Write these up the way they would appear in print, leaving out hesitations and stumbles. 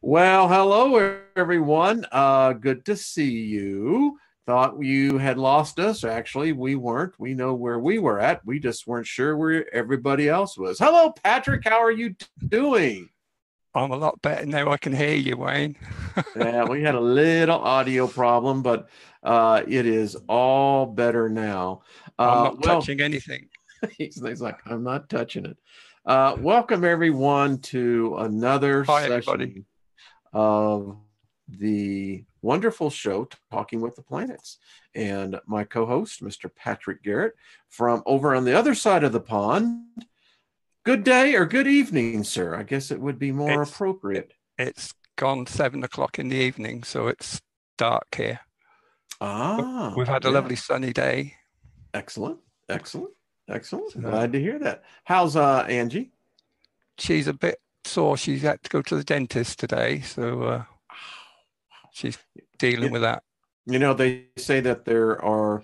Well, hello everyone. Good to see you. Thought you had lost us. Actually, we weren't. We know where we were at. We just weren't sure where everybody else was. Hello, Patrick. How are you doing? I'm a lot better now. I can hear you, Wayne. Yeah, we had a little audio problem, but it is all better now. I'm not Well, touching anything. he's like, I'm not touching it. Welcome everyone to another Hi, everybody. session of the wonderful show Talking with the Planets. And my co host, Mr. Patrick Garratt, from over on the other side of the pond. Good day or good evening, sir. I guess it would be more It's appropriate. it's gone 7 o'clock in the evening, so it's dark here. But Ah, we've had a yeah. lovely sunny day. Excellent. Excellent. Excellent. So Glad to hear that. How's Angie? she's a bit sore. She's had to go to the dentist today, so she's dealing You, with that. they say that there are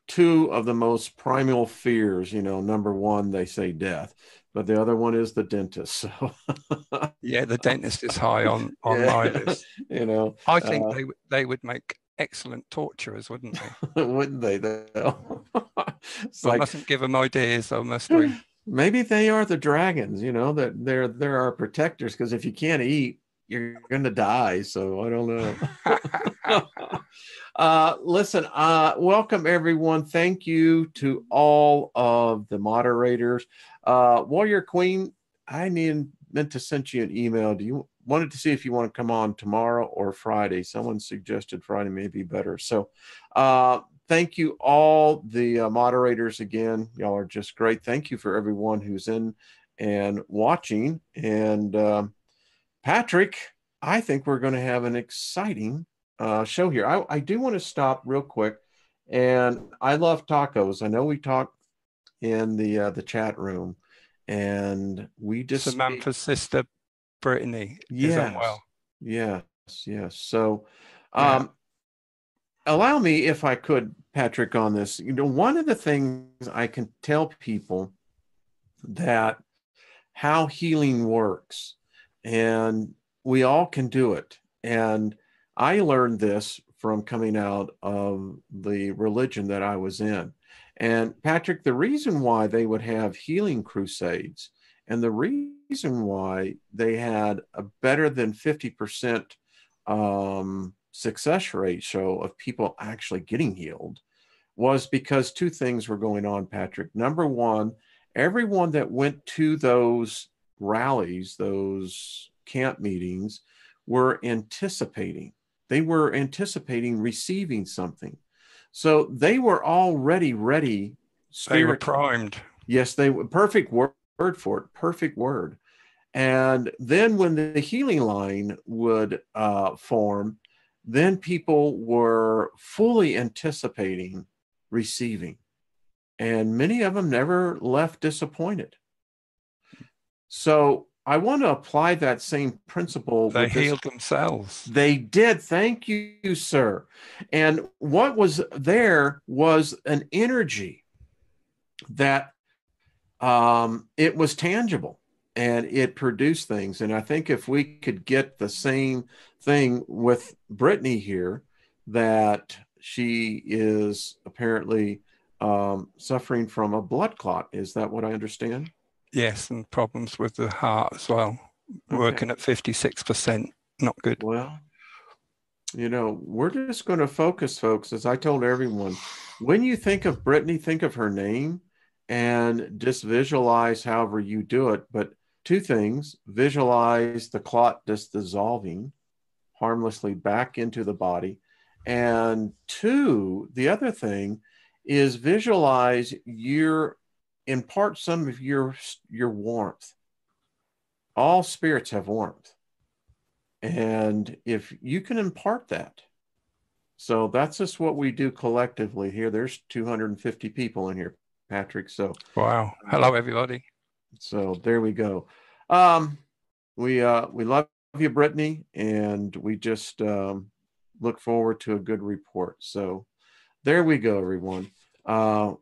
two of the most primal fears. Number one, they say death, but the other one is the dentist. So, Yeah, the dentist is high on my yeah, list. you know, I think uh, they would make excellent torturers, wouldn't they? wouldn't they? Though? It's We like mustn't give them ideas, though, must we? maybe they are the dragons. That they're our protectors. Because if you can't eat, you're gonna die. So I don't know. Listen, welcome everyone. Thank you to all of the moderators. Warrior Queen, meant to send you an email. Do you wanted to see if you want to come on tomorrow or Friday? Someone suggested Friday may be better. So, thank you all the moderators again. Y'all are just great. Thank you for everyone who's in and watching. And Patrick, I think we're going to have an exciting show here. I do want to stop real quick, and I love tacos. I know we talked in the chat room, and we just speak. Samantha's sister, Brittany, is Yes, unwell. yes, yes. So, Yeah. um, allow me, if I could, Patrick, on this. One of the things I can tell people that how healing works, and we all can do it. And I learned this from coming out of the religion that I was in. And Patrick, the reason why they would have healing crusades and the reason why they had a better than 50% success ratio of people actually getting healed was because two things were going on, Patrick. Number one, everyone that went to those rallies, those camp meetings, were anticipating. They were anticipating receiving something. So they were already ready They were spiritually. primed. Yes, they were perfect word for it, perfect word. And then when the healing line would form, then people were fully anticipating receiving. And many of them never left disappointed. So I want to apply that same principle They with this. healed themselves. They did. Thank you, sir. And what was there was an energy that it was tangible and it produced things. And I think if we could get the same thing with Brittany here, that she is apparently suffering from a blood clot. Is that what I understand? Yes, and problems with the heart as well. Okay. Working at 56%. Not good. Well, we're just going to focus, folks, as I told everyone. When you think of Brittany, think of her name and just visualize however you do it. But two things: visualize the clot just dissolving harmlessly back into the body. And two, the other thing is visualize impart some of your warmth. All spirits have warmth. And if you can impart that, so that's just what we do collectively here. There's 250 people in here, Patrick. So, Wow. uh, Hello, everybody. so there we go. Um, we love you, Brittany, and we just look forward to a good report. So there we go, everyone. Uh,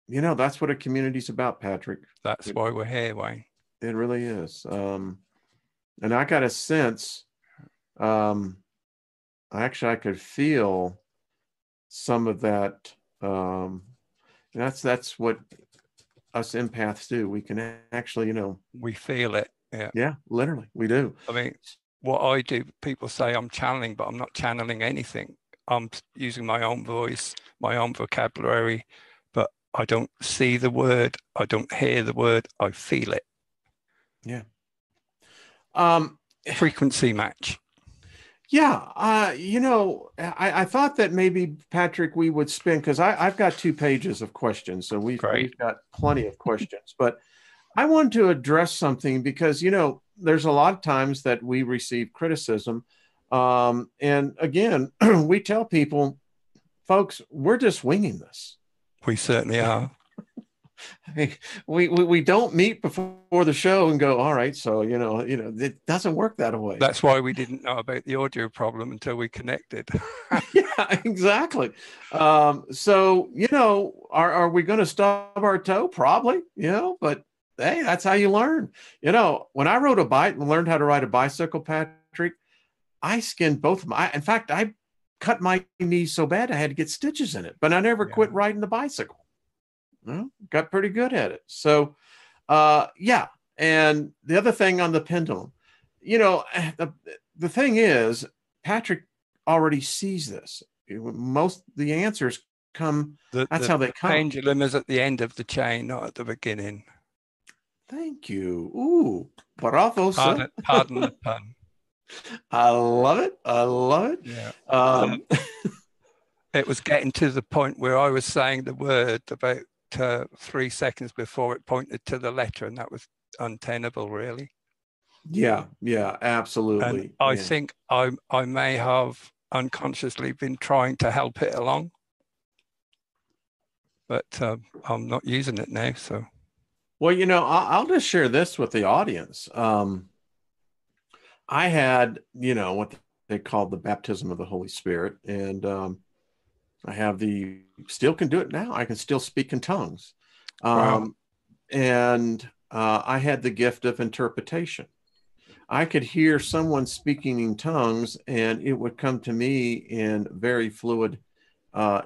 that's what a community's about, Patrick. That's It, why we're here, Wayne. it really is. And I got a sense. Actually, I could feel some of that. That's what us empaths do. We can actually, we feel it. Yeah, literally, we do. I mean, what I do, people say I'm channeling, but I'm not channeling anything. I'm using my own voice, my own vocabulary, but I don't see the word. I don't hear the word. I feel it. Yeah. Frequency match. Yeah. I thought that maybe, Patrick, we would spend, because I've got 2 pages of questions. So we've got plenty of questions, but I wanted to address something because, there's a lot of times that we receive criticism. And again, we tell people, folks, we're just winging this. We certainly are. we don't meet before the show and go, all right, so it doesn't work that way. That's why we didn't know about the audio problem until we connected. Yeah, exactly. So are we going to stub our toe? Probably, but hey, that's how you learn. When I learned how to ride a bicycle, Patrick, I skinned both of my. In fact, I cut my knee so bad I had to get stitches in it, but I never quit riding the bicycle. Got pretty good at it. So, yeah. And the other thing on the pendulum, the thing is, Patrick already sees this. The answers come. That's how they come. The pendulum is at the end of the chain, not at the beginning. Thank you. Ooh, bravo, sir. Pardon the pun. I love it. I love it. Yeah. It was getting to the point where I was saying the word about 3 seconds before it pointed to the letter, and that was untenable, really. Yeah, absolutely. And I think I may have unconsciously been trying to help it along, but I'm not using it now. So, well, I'll just share this with the audience. I had, what they called the baptism of the Holy Spirit, and I still can do it now. I can still speak in tongues. Wow. And I had the gift of interpretation. I could hear someone speaking in tongues and it would come to me in very fluid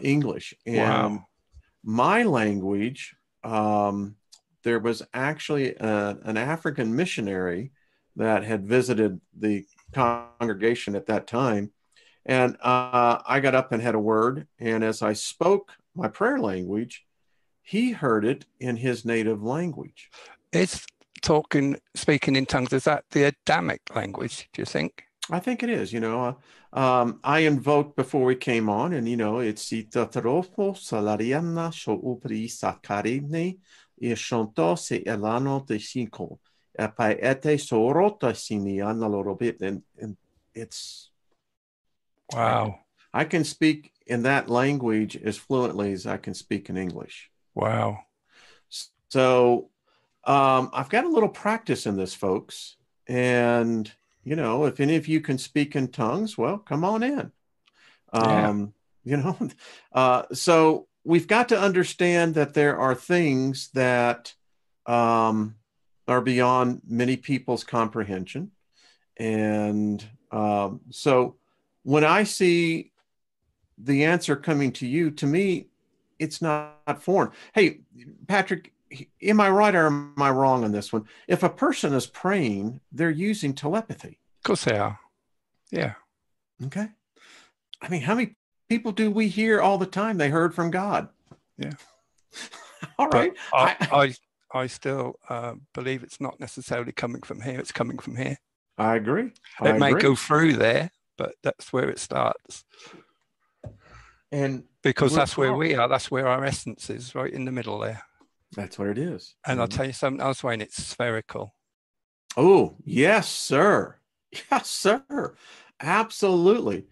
English. And my language, there was actually an African missionary that had visited the congregation at that time. And I got up and had a word. And as I spoke my prayer language, he heard it in his native language. It's speaking in tongues, is that the Adamic language, do you think? I think it is. I invoked before we came on, and it's Itatropo Salariana Shoupri Sakarine Ishonto Se Elano de Cinco Paete Sorota Siniana Lorobit. And it's wow. I can speak in that language as fluently as I can speak in English. Wow. So I've got a little practice in this, folks. And, if any of you can speak in tongues, well, come on in. So we've got to understand that there are things that are beyond many people's comprehension. And so when I see the answer coming to you, to me, it's not foreign. Hey, Patrick, am I right or am I wrong on this one? If a person is praying, they're using telepathy. Of course they are. Yeah. Okay. I mean, how many people do we hear all the time they heard from God? Yeah. All right. I still believe it's not necessarily coming from here. It's coming from here. I agree. It may go through there, but that's where it starts. And because that's where we are. That's where our essence is, right in the middle there. That's what it is. And I'll tell you something else, Wayne, it's spherical. Oh, yes, sir. Yes, sir. Absolutely.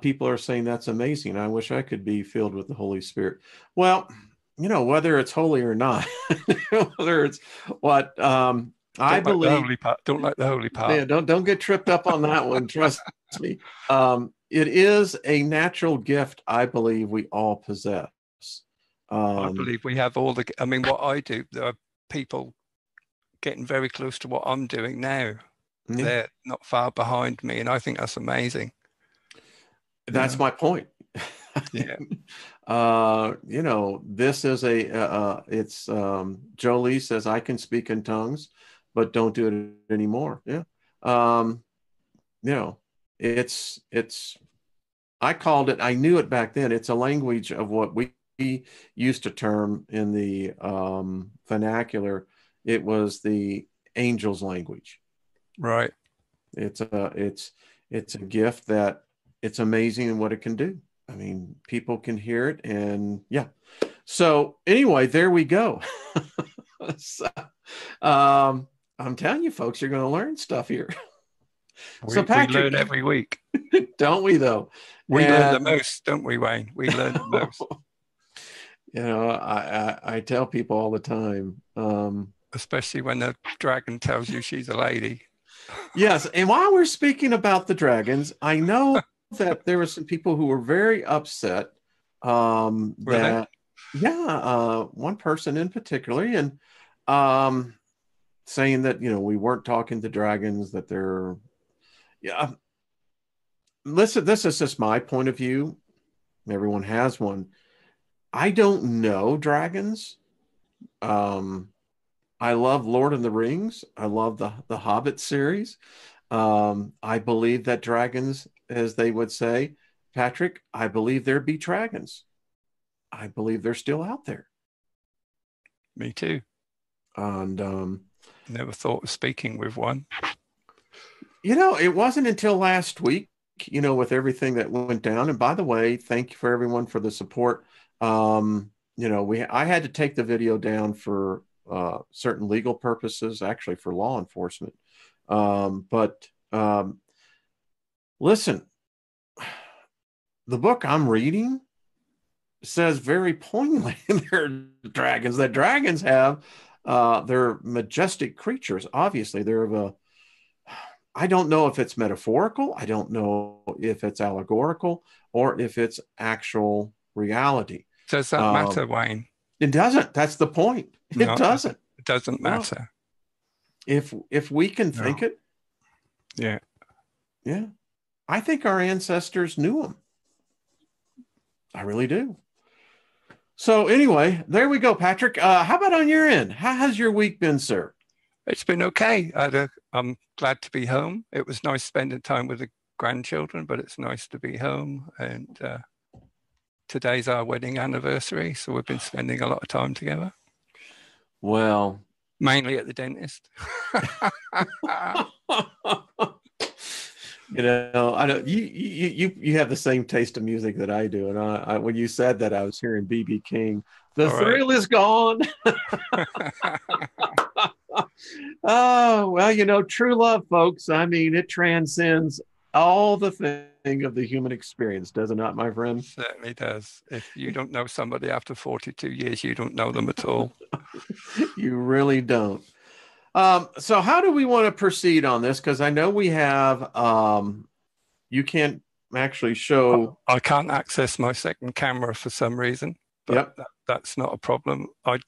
People are saying that's amazing. I wish I could be filled with the Holy Spirit. Well, whether it's holy or not, whether it's what I believe. Don't like the holy part. Yeah, don't get tripped up on that one. Trust me. It is a natural gift I believe we all possess. I believe we have all what I do, there are people getting very close to what I'm doing now. Yeah. They're not far behind me, and I think that's amazing. That's my point. Yeah. This is it's Jolie says I can speak in tongues, but don't do it anymore. Yeah. Um, it's I called it, I knew it back then. It's a language of what we used to term in the vernacular. It was the angel's language. Right. It's a gift that it's amazing in what it can do. I mean, people can hear it, and yeah. So anyway, there we go. So, I'm telling you, folks, you're going to learn stuff here. So We Patrick, learn every week. don't we though? We learn the most, don't we, Wayne? We learn the most. I tell people all the time. Especially when the dragon tells you she's a lady. Yes, and while we're speaking about the dragons, I know that there were some people who were very upset. That yeah, one person in particular, and saying that we weren't talking to dragons, that they're yeah. Listen, this is just my point of view. Everyone has one. I don't know dragons. Um, I love Lord of the Rings. I love the Hobbit series. I believe that dragons, as they would say, Patrick, I believe there be dragons. I believe they're still out there. Me too. And never thought of speaking with one. It wasn't until last week, with everything that went down. And by the way, thank you for everyone for the support. I had to take the video down for certain legal purposes, actually for law enforcement. But listen, the book I'm reading says very poignantly they're dragons. That dragons have they're majestic creatures. Obviously, they're of a I don't know if it's metaphorical. I don't know if it's allegorical or if it's actual reality. Does that matter, Wayne? It doesn't. That's the point. It doesn't. It doesn't matter. If we can think it. Yeah. Yeah. I think our ancestors knew them. I really do. So anyway, there we go, Patrick. How about on your end? How has your week been, sir? It's been okay. I'm glad to be home. It was nice spending time with the grandchildren, but it's nice to be home. And today's our wedding anniversary, so we've been spending a lot of time together. Well, mainly at the dentist. I don't. You have the same taste of music that I do, and I when you said that, I was hearing BB King. The thrill is gone. Oh, well, true love, folks. I mean, it transcends all the thing of the human experience, does it not, my friend? It certainly does. If you don't know somebody after 42 years, you don't know them at all. You really don't. So how do we want to proceed on this? Because I know we have, you can't actually show. I can't access my second camera for some reason, but that's not a problem. I've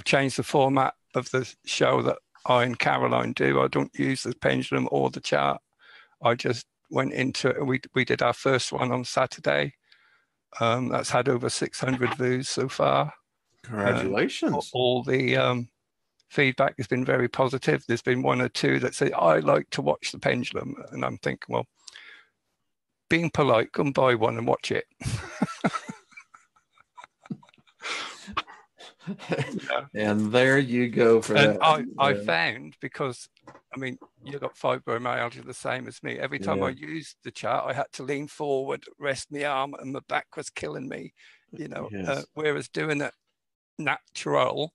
changed the format of the show that I and Caroline do. I don't use the pendulum or the chart. I just went into it. We did our first one on Saturday. That's had over 600 views so far. Congratulations. All the feedback has been very positive. There's been one or two that say, I like to watch the pendulum. And I'm thinking, well, being polite, come buy one and watch it. And there you go for that. I found, because I mean, you got fibromyalgia the same as me. Every time I used the chart, I had to lean forward, rest my arm, and my back was killing me. Whereas doing it natural,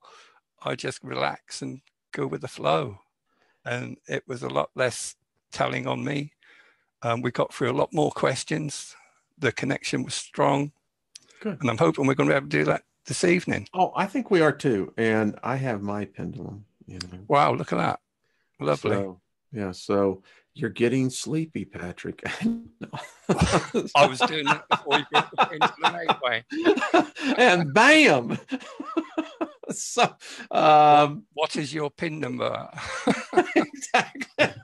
I just relax and go with the flow, and it was a lot less telling on me. We got through a lot more questions. The connection was strong. Good. And I'm hoping we're going to be able to do that this evening. Oh, I think we are too. And I have my pendulum. Wow, look at that. Lovely. So you're getting sleepy, Patrick. I was doing that before you brought the pendulum anyway. And bam. So, what is your PIN number? exactly.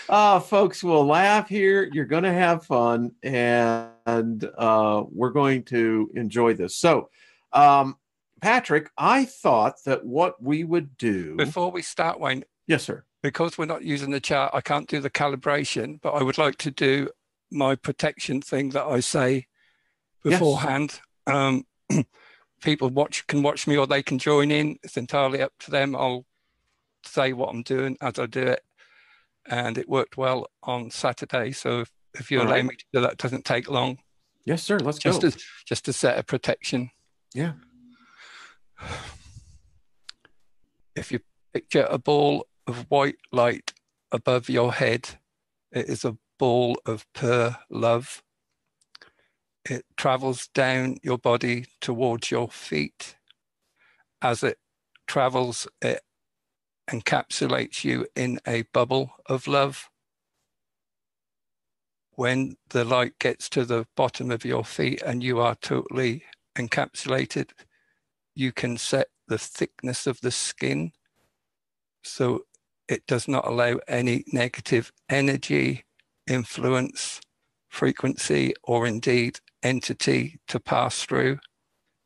Folks will laugh here. You're going to have fun, and we're going to enjoy this. So, Patrick, I thought that what we would do Before we start, Wayne. Yes, sir. Because we're not using the chart, I can't do the calibration, but I would like to do my protection thing that I say beforehand. Yes. People can watch me, or they can join in. It's entirely up to them. I'll say what I'm doing as I do it. And it worked well on Saturday. So if you allow me to do that, it doesn't take long. Yes, sir. Let's go. Just a set of protection. Yeah. If you picture a ball of white light above your head, it is a ball of pure love. It travels down your body towards your feet. As it travels, it encapsulates you in a bubble of love. When the light gets to the bottom of your feet and you are totally encapsulated, you can set the thickness of the skin so it does not allow any negative energy, influence, frequency, or indeed entity to pass through.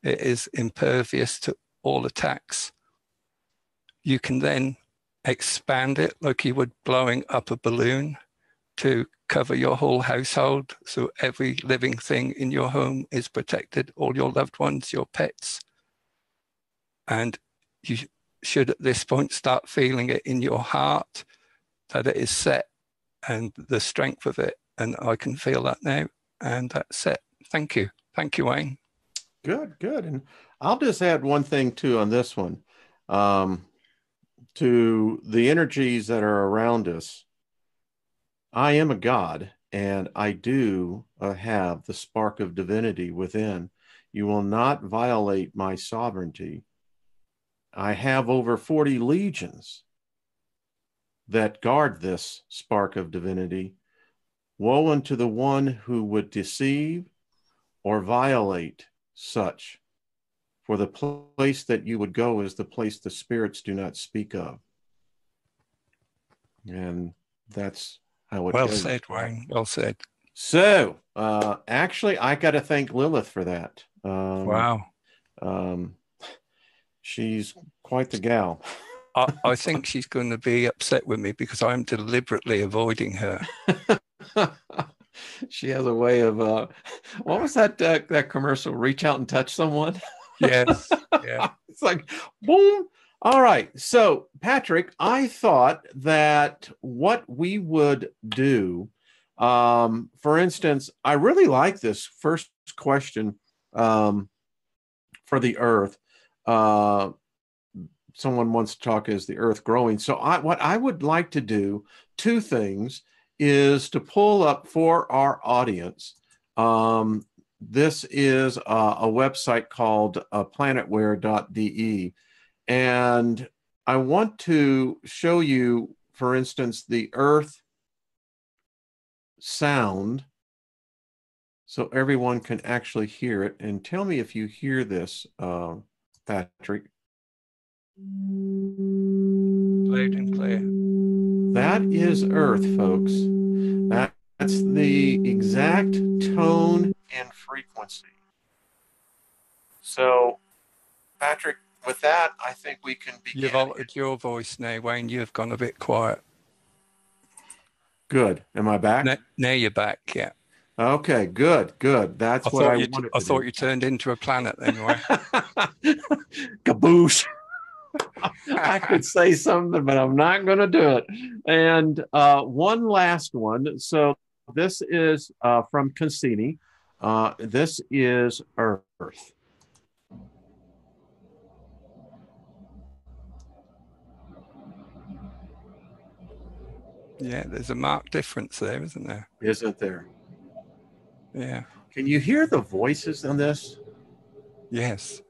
It is impervious to all attacks. You can then expand it like you would blowing up a balloon to cover your whole household. So every living thing in your home is protected, all your loved ones, your pets. And you should at this point start feeling it in your heart that it is set and the strength of it. And I can feel that now. And that's set. Thank you. Thank you, Wayne. Good, good. And I'll just add one thing too on this one. To the energies that are around us, I am a God, and I do have the spark of divinity within. You will not violate my sovereignty. I have over 40 legions that guard this spark of divinity. Woe unto the one who would deceive or violate such. For the place that you would go is the place the spirits do not speak of. And that's how it goes. Well said, Wayne. Well said. So, actually, I got to thank Lilith for that. Wow. She's quite the gal. I think she's going to be upset with me because I'm deliberately avoiding her. She has a way of, what was that commercial? Reach out and touch someone? Yes. Yeah. It's like, boom. All right. So, Patrick, I thought that what we would do, for instance, I really like this first question for the Earth. Someone wants to talk, is the Earth growing? So what I would like to do, two things, is to pull up for our audience. This is a website called planetware.de. And I want to show you, for instance, the Earth sound so everyone can actually hear it. And tell me if you hear this, Patrick. Loud and clear. That is Earth, folks. That's the exact tone and frequency. So, Patrick, with that, I think we can begin. You've altered your voice now, Wayne. You've gone a bit quiet. Good. Am I back? Now you're back, yeah. Okay, good. That's what I wanted to do. I thought you turned into a planet anyway. Kaboosh. I could say something, but I'm not going to do it. And one last one. So this is from Cassini. This is Earth. Yeah, there's a marked difference there, isn't there? Isn't there? Yeah. Can you hear the voices on this? Yes.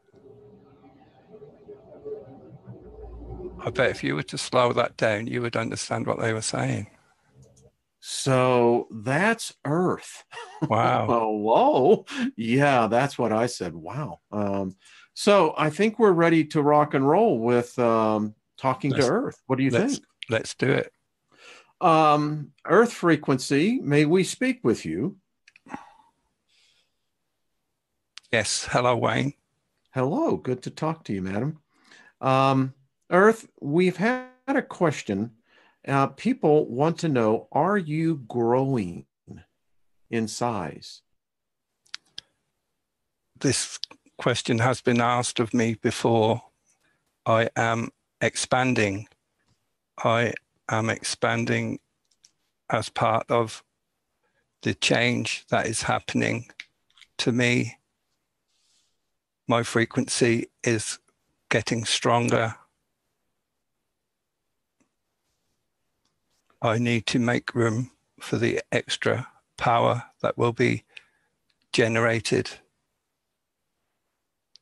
I bet if you were to slow that down, you would understand what they were saying. So that's Earth. Wow. Oh, whoa. Yeah, that's what I said. Wow. So I think we're ready to rock and roll with talking to Let's Earth. What do you let's think? let's do it. Earth frequency, may we speak with you? Yes. Hello, Wayne. Hello, good to talk to you, madam. Um, Earth, we've had a question. People want to know, are you growing in size? This question has been asked of me before. I am expanding. I am expanding as part of the change that is happening to me. My frequency is getting stronger. I need to make room for the extra power that will be generated.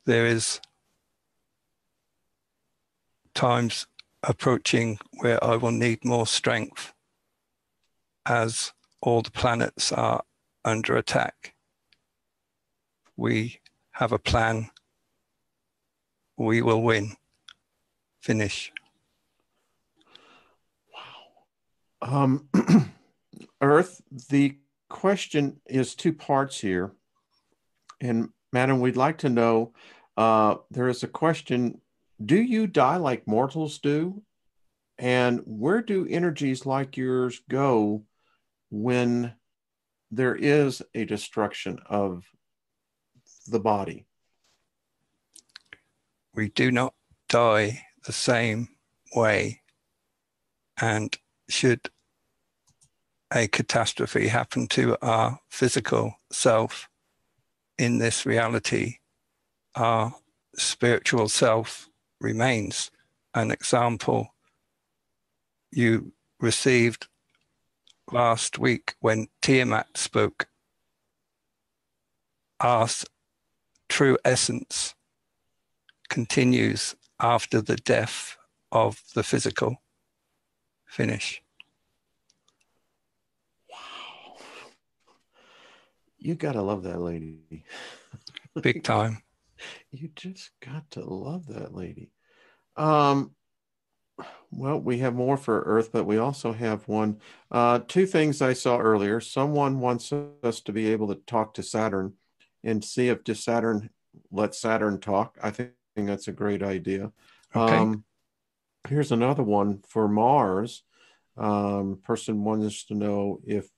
There is times approaching where I will need more strength as all the planets are under attack. We have a plan. We will win. Finish. Wow. Earth, the question is two parts here. And madam, we'd like to know, there is a question, do you die like mortals do? And where do energies like yours go when there is a destruction of the body? We do not die the same way. And should a catastrophe happen to our physical self in this reality, our spiritual self remains. An example you received last week when Tiamat spoke, our true essence continues after the death of the physical. Finish. Wow. You got to love that lady. Big time. You just got to love that lady. Um, well, we have more for Earth, but we also have one. Two things I saw earlier. Someone wants us to be able to talk to Saturn and see if just Saturn let Saturn talk. I think that's a great idea. Okay. Here's another one for Mars. Person wants to know if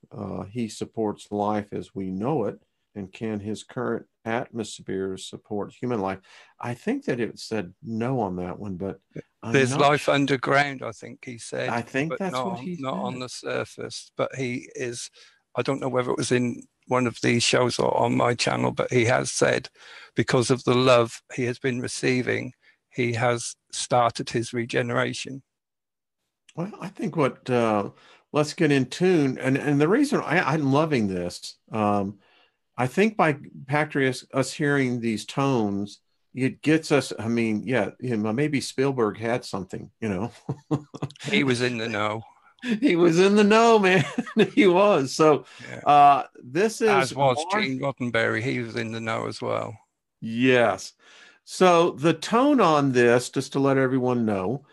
he supports life as we know it, and can his current atmosphere support human life? I think that it said no on that one, but I'm There's not life sure. underground, I think he said, I think but that's what he not on said. the surface. But he is, I don't know whether it was in one of these shows or on my channel, but he has said because of the love he has been receiving, he has started his regeneration. Well, I think what let's get in tune, and the reason I'm loving this, I think by Patrius us hearing these tones, it gets us. I mean, yeah, maybe Spielberg had something, you know. He was in the know. He was in the know, man. He was. So Yeah. this is As was Mars. Gene Roddenberry. He was in the know as well. Yes. So the tone on this, just to let everyone know,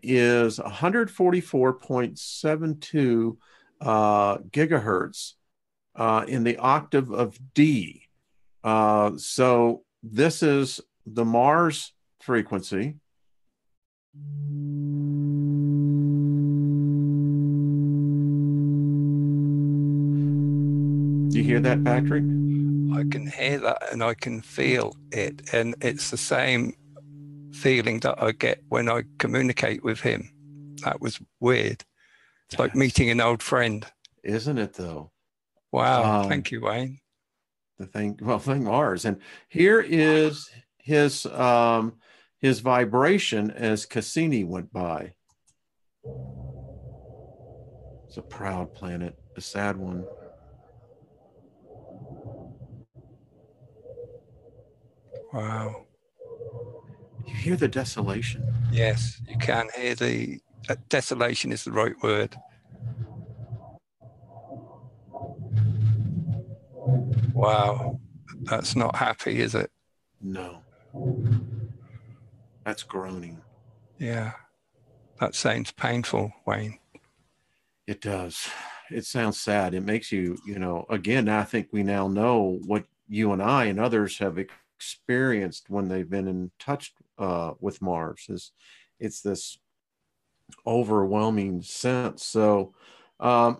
is 144.72 gigahertz in the octave of D. So this is the Mars frequency. Do you hear that, Patrick? I can hear that and I can feel it. And it's the same feeling that I get when I communicate with him. That was weird. It's like That's, meeting an old friend. isn't it though? Wow. Um, Thank you, Wayne. thing Mars. And here is his vibration as Cassini went by. It's a proud planet, a sad one. Wow. You hear the desolation. Yes, you can hear the desolation is the right word. Wow. That's not happy, is it? No. That's groaning. Yeah, that sounds painful, Wayne. It does. It sounds sad. It makes you, again, I think we now know what you and I and others have experienced when they've been in touch with Mars. It's this overwhelming sense. So, I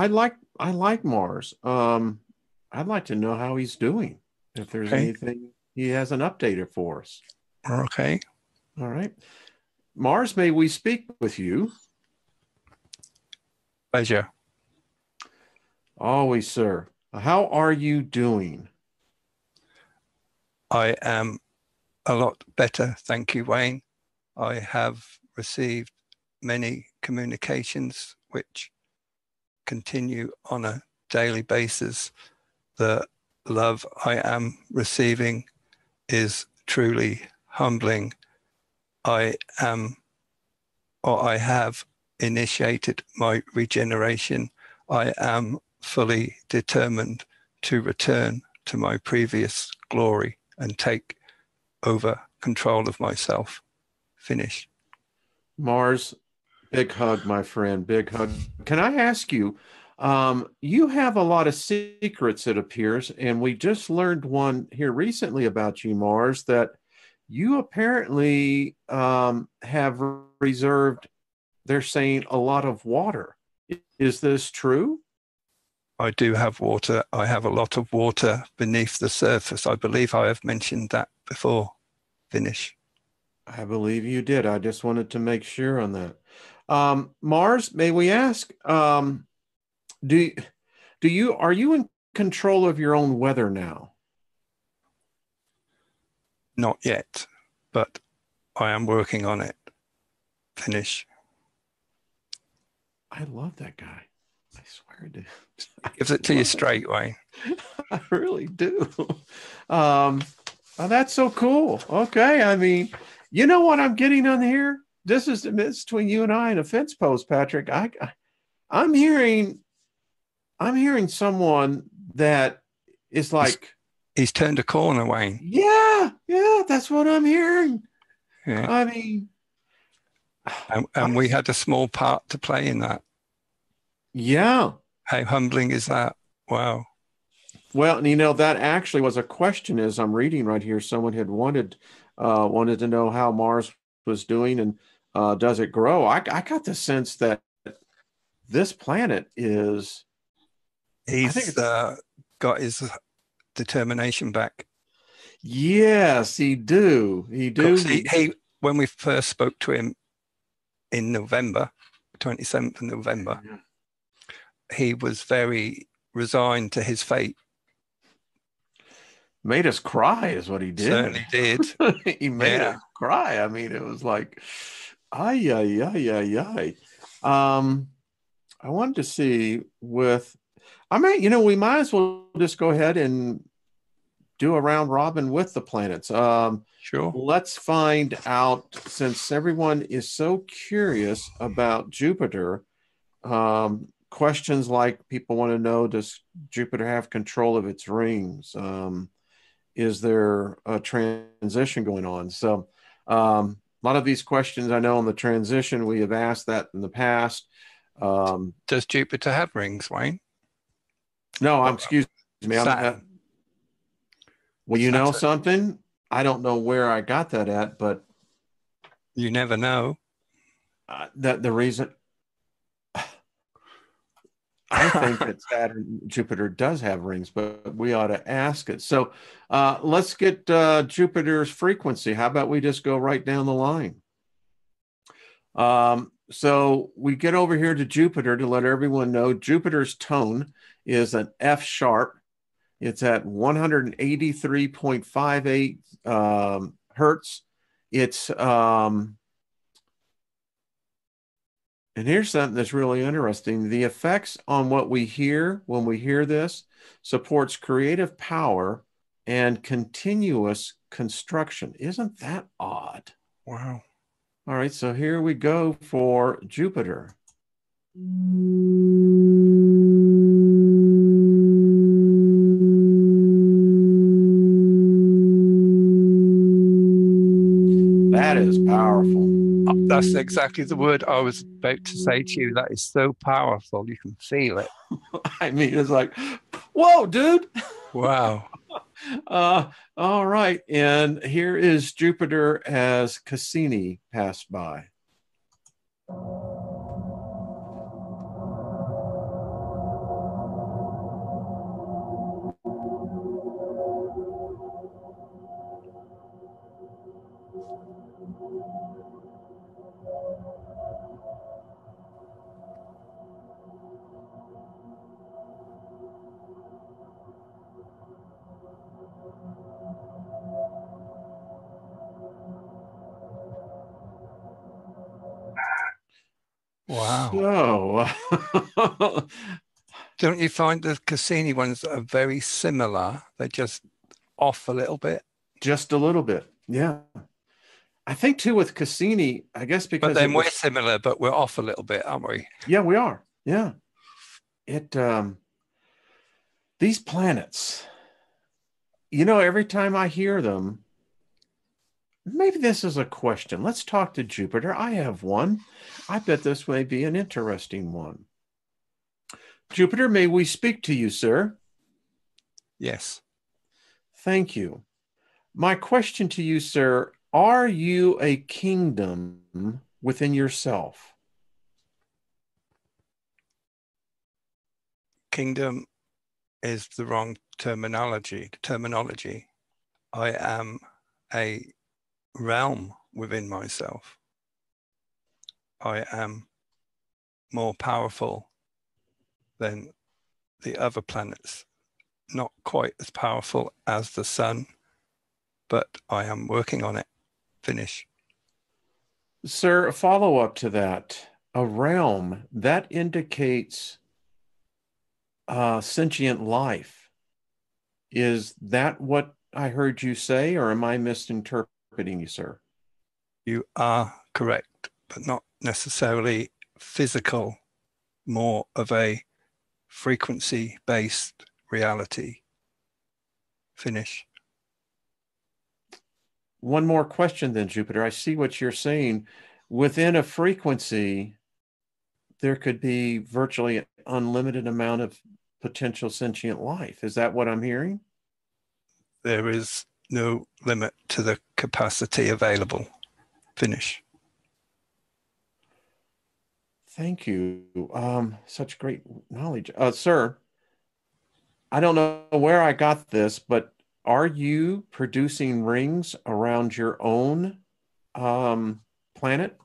like Mars. I'd like to know how he's doing. If there's Okay. anything he hasn't updated for us. Okay. All right. Mars, may we speak with you? Pleasure. Always, sir. How are you doing? I am a lot better, thank you, Wayne. I have received many communications which continue on a daily basis. The love I am receiving is truly humbling. I have initiated my regeneration. I am fully determined to return to my previous glory and take over control of myself. Finish. Mars, big hug, my friend. Big hug. Can I ask you? You have a lot of secrets, it appears, and we just learned one here recently about you, Mars, that you apparently have reserved, they're saying, a lot of water. Is this true? I do have water. I have a lot of water beneath the surface. I believe I have mentioned that before. Finish. I believe you did. I just wanted to make sure on that. Mars, may we ask, do you are you in control of your own weather now? Not yet, but I am working on it. Finish. I love that guy. I swear to. Gives it to you straight, Wayne. I really do. Oh, that's so cool. Okay, I mean, you know what I'm getting on here? This is the midst between you and I and a fence post, Patrick. I'm hearing someone that is like, he's turned a corner, Wayne. yeah, that's what I'm hearing. Yeah. I mean, and we had a small part to play in that. Yeah. How humbling is that? Wow. Well, that actually was a question as I'm reading right here. Someone had wanted to know how Mars was doing and does it grow? I got the sense that this planet is. I think He's got his determination back. Yes, he do. He do. He when we first spoke to him in November, 27th of November, he was very resigned to his fate. Made us cry is what he did. Certainly did. He made us cry. I mean, it was like, ay, ay, ay, ay, ay. I wanted to see we might as well just go ahead and do a round robin with the planets. Sure. Let's find out, since everyone is so curious about Jupiter, questions like people want to know, does Jupiter have control of its rings? Is there a transition going on? So a lot of these questions, I know on the transition, we have asked that in the past. Does Jupiter have rings, Wayne? No, excuse me. Saturn. Well, you know something? I don't know where I got that at, but you never know. The reason I think that Jupiter does have rings, but we ought to ask it. So let's get Jupiter's frequency. How about we just go right down the line? So we get over here to Jupiter to let everyone know Jupiter's tone is an F sharp. It's at 183.58 hertz. It's and here's something that's really interesting. The effects on what we hear when we hear this supports creative power and continuous construction. Isn't that odd? Wow. All right, so here we go for Jupiter. That is powerful. That's exactly the word I was about to say to you. That is so powerful. You can feel it. I mean, it's like, whoa, dude. Wow. All right. And here is Jupiter as Cassini passed by. Wow. So, Don't you find the Cassini ones are very similar? They're just off a little bit. just a little bit. Yeah. I think too with Cassini, I guess But because it then we're was, similar, but we're off a little bit, aren't we? yeah, we are. Yeah. It, these planets, every time I hear them, maybe this is a question. Let's talk to Jupiter. I have one. I bet this may be an interesting one. Jupiter, may we speak to you, sir? Yes. Thank you. My question to you, sir, are you a kingdom within yourself? Kingdom is the wrong terminology. I am a realm within myself. I am more powerful than the other planets. Not quite as powerful as the sun, but I am working on it. Finish. Sir, a follow-up to that. A realm, that indicates sentient life. Is that what I heard you say, or am I misinterpreting you, sir? You are correct, but not necessarily physical, more of a frequency-based reality. Finish. One more question then, Jupiter. I see what you're saying. Within a frequency, there could be virtually an unlimited amount of potential sentient life. Is that what I'm hearing? There is no limit to the capacity available. Finish. Thank you. Such great knowledge. Sir, I don't know where I got this, but are you producing rings around your own planet?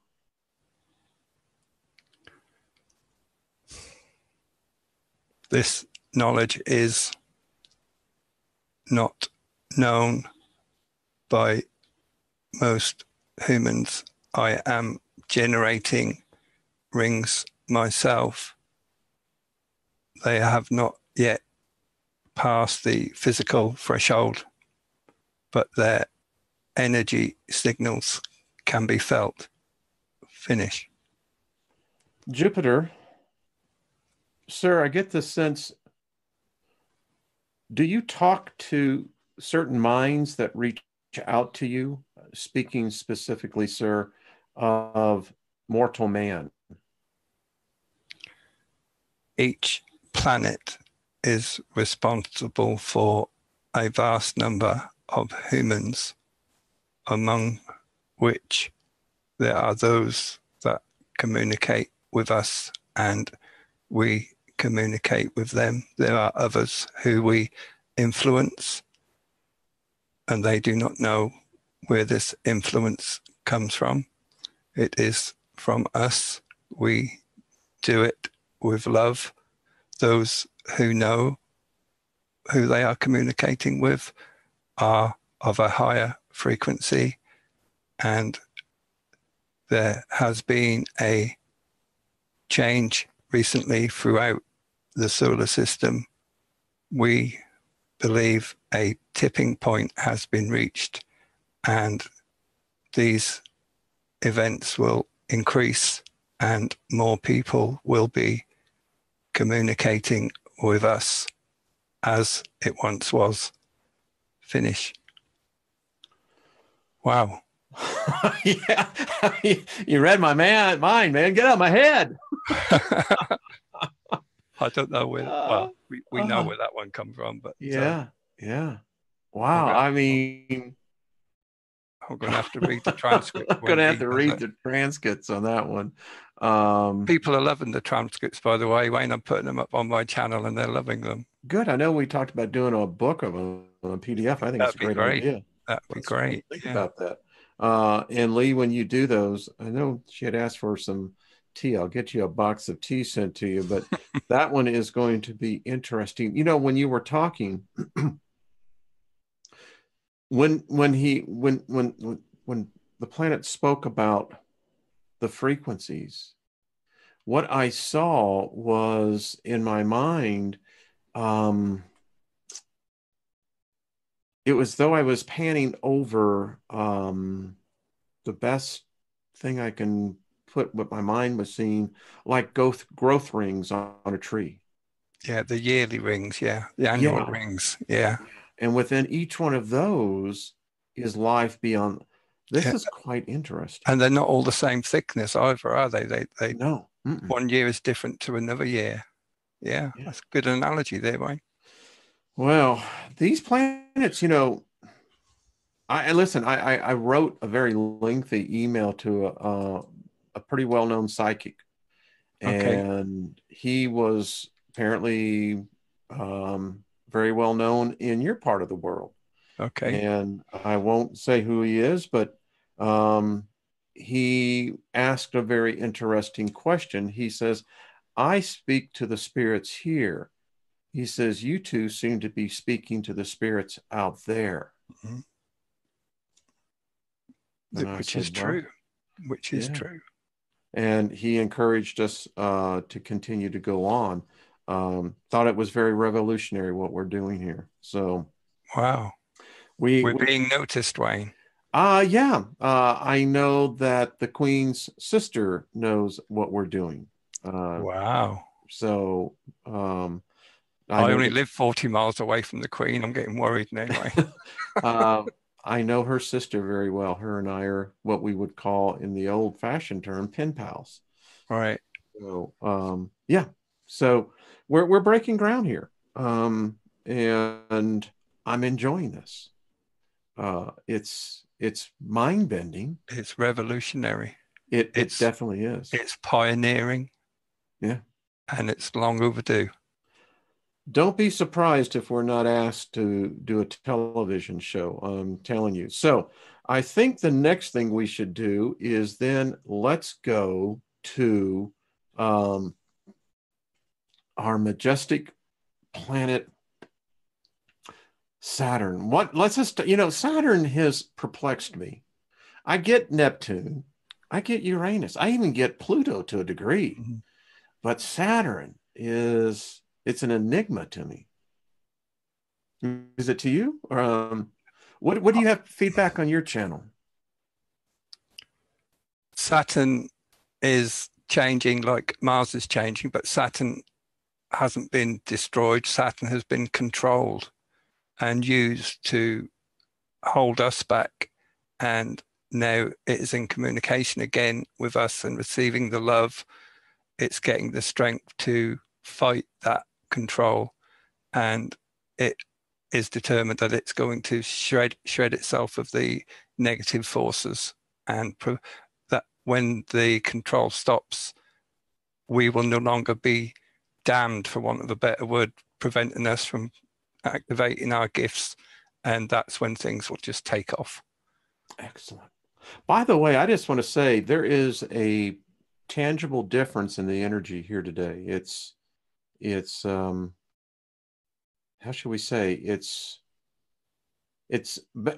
This knowledge is not known by most humans. I am generating rings myself. They have not yet passed the physical threshold, but their energy signals can be felt. Finish. Jupiter, sir, I get the sense, do you talk to certain minds that reach out to you, speaking specifically, sir, of mortal man? Each planet is responsible for a vast number of humans, among which there are those that communicate with us and we communicate with them. There are others who we influence and they do not know where this influence comes from. It is from us. We do it with love. Those who know who they are communicating with are of a higher frequency, and there has been a change recently throughout the solar system. We believe a tipping point has been reached, and these events will increase and more people will be communicating with us as it once was. Finish. Wow. Yeah, you read my mind, man. Get out of my head. I don't know where. Uh, Well, we know uh, where that one comes from, but yeah, yeah. I'm Wow. gonna I mean, I'm gonna have to read the transcript I'm when gonna have Lee to does read it. the transcripts on that one. Um, People are loving the transcripts, by the way, Wayne. I'm putting them up on my channel, and they're loving them. Good. I know we talked about doing a book of a PDF. I think it's That'd a be great great. idea. That'd be Let's great. think Yeah. about that. And Lee, when you do those, I know she had asked for some tea. I'll get you a box of tea sent to you, but that one is going to be interesting. You know, when you were talking, when the planet spoke about the frequencies, what I saw was in my mind, um, it was though I was panning over the best thing I can put what my mind was seeing, like growth rings on a tree. Yeah, the yearly rings, yeah. The annual Yeah. rings, yeah. And within each one of those is life beyond. This Yeah. is quite interesting. And they're not all the same thickness either, are they? They No. Mm-mm. one year is different to another year. Yeah, Yeah. that's a good analogy there, Wayne. Well, these planets, I listen. I wrote a very lengthy email to a pretty well known psychic, Okay. and he was apparently very well known in your part of the world. Okay. And I won't say who he is, but um, he asked a very interesting question. He says, "I speak to the spirits here." He says, "You two seem to be speaking to the spirits out there." Mhm. And I Which is said, "Well, true. Which is yeah." true. And he encouraged us to continue to go on. Thought it was very revolutionary what we're doing here. So Wow. we We're being noticed, Wayne. yeah, I know that the Queen's sister knows what we're doing. Uh, Wow. so I I know only live 40 miles away from the Queen. I'm getting worried now, Wayne. the uh, I know her sister very well. Her and I are what we would call in the old-fashioned term pen pals. Right. So yeah, so we're breaking ground here, and I'm enjoying this. It's mind bending. It's revolutionary. It It's definitely is. it's pioneering Yeah. and it's long overdue. Don't be surprised if we're not asked to do a television show. I'm telling you. So I think the next thing we should do is then let's go to um, our majestic planet Saturn. What? Let's just, Saturn has perplexed me. I get Neptune, I get Uranus, I even get Pluto to a degree, Mhm. but Saturn it's an enigma to me. Is it to you? What do you have feedback on your channel? Saturn is changing like Mars is changing, but Saturn hasn't been destroyed. Saturn has been controlled and used to hold us back. And now it is in communication again with us and receiving the love. It's getting the strength to fight that control. And it is determined that it's going to shred itself of the negative forces and that when the control stops, we will no longer be damned, for want of a better word, preventing us from activating our gifts. And that's when things will just take off. Excellent. By the way, I just want to say there is a tangible difference in the energy here today. It's how should we say? It's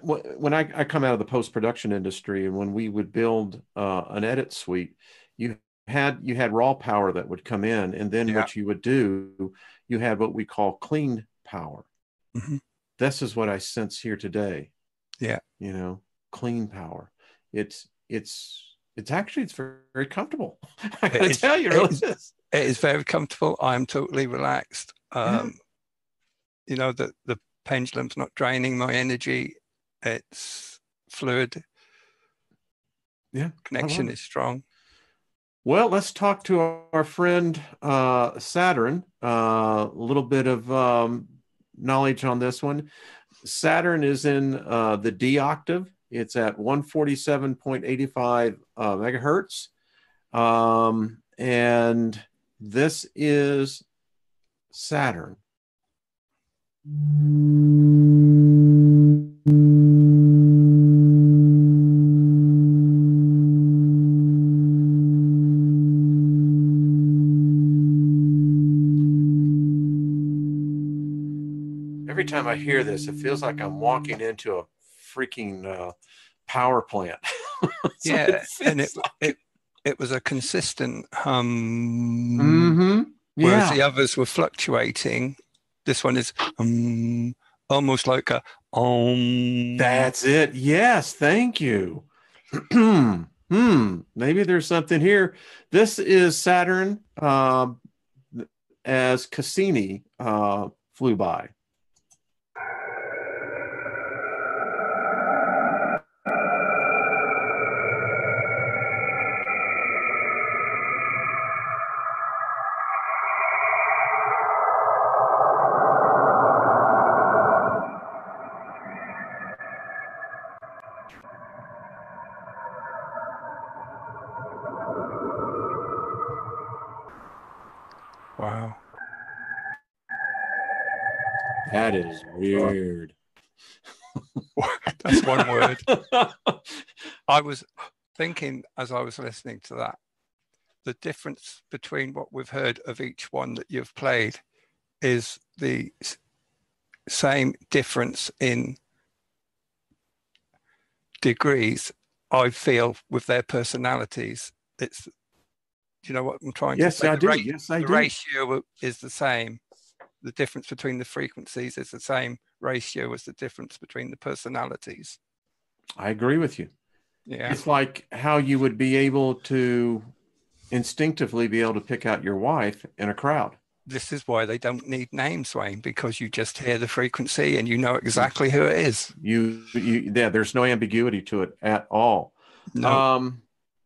when I come out of the post-production industry and when we would build an edit suite, you you had raw power that would come in, and then Yeah. what you would do, you had what we call clean power. Mm-hmm. This is what I sense here today. Yeah. Clean power. It's very, very comfortable. I It gotta is, tell you, it it really is, is. it is very comfortable. I'm totally relaxed. Yeah. The pendulum's not draining my energy. It's fluid. Yeah, I love Connection it. is strong. Well, let's talk to our friend Saturn. A little bit of knowledge on this one. Saturn is in the D octave. It's at 147.85 megahertz. And this is Saturn. Every time I hear this, it feels like I'm walking into a freaking power plant. Yeah, and like. it was a consistent hum, Mm-hmm. whereas Yeah. the others were fluctuating. This one is almost like a That's it. Yes, thank you. Maybe there's something here. This is Saturn as Cassini flew by. wow. That is weird. That's one word. I was thinking as I was listening to that, the difference between what we've heard of each one that you've played is the same difference in degrees, I feel, with their personalities. It's, do you know what I'm trying to Yes, say? I do. Yes, I The do. ratio is the same. The difference between the frequencies is the same ratio as the difference between the personalities. I agree with you. Yeah. It's like how you would be able to instinctively be able to pick out your wife in a crowd. This is why they don't need names, Wayne, because you just hear the frequency and you know exactly who it is. Yeah, there's no ambiguity to it at all. No.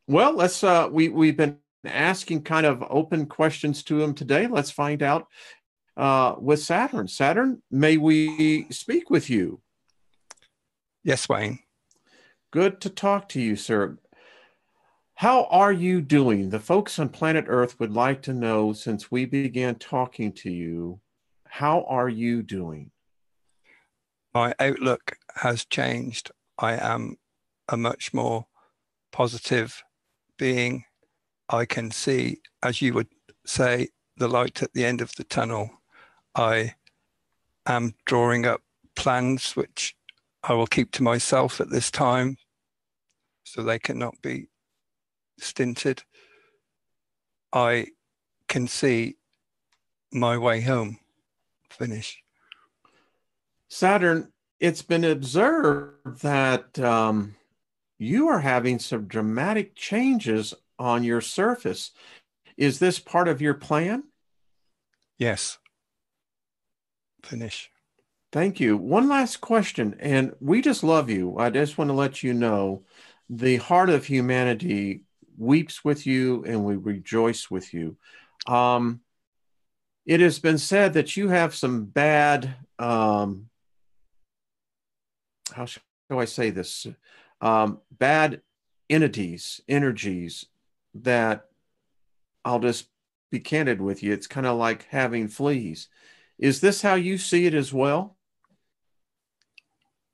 Well, we've been asking kind of open questions to him today. Let's find out with Saturn. Saturn, may we speak with you? Yes, Wayne. Good to talk to you, sir. How are you doing? The folks on planet Earth would like to know, since we began talking to you, how are you doing? My outlook has changed. I am a much more positive being. I can see, as you would say, the light at the end of the tunnel. I am drawing up plans which I will keep to myself at this time so they cannot be stinted. I can see my way home. Finish. Saturn, it's been observed that you are having some dramatic changes on your surface. Is this part of your plan? Yes. Finish. Thank you. One last question, and we just love you. I just want to let you know the heart of humanity weeps with you and we rejoice with you. Um, it has been said that you have some bad, how shall I say this? Bad energies that I'll just be candid with you. It's kind of like having fleas. Is this how you see it as well?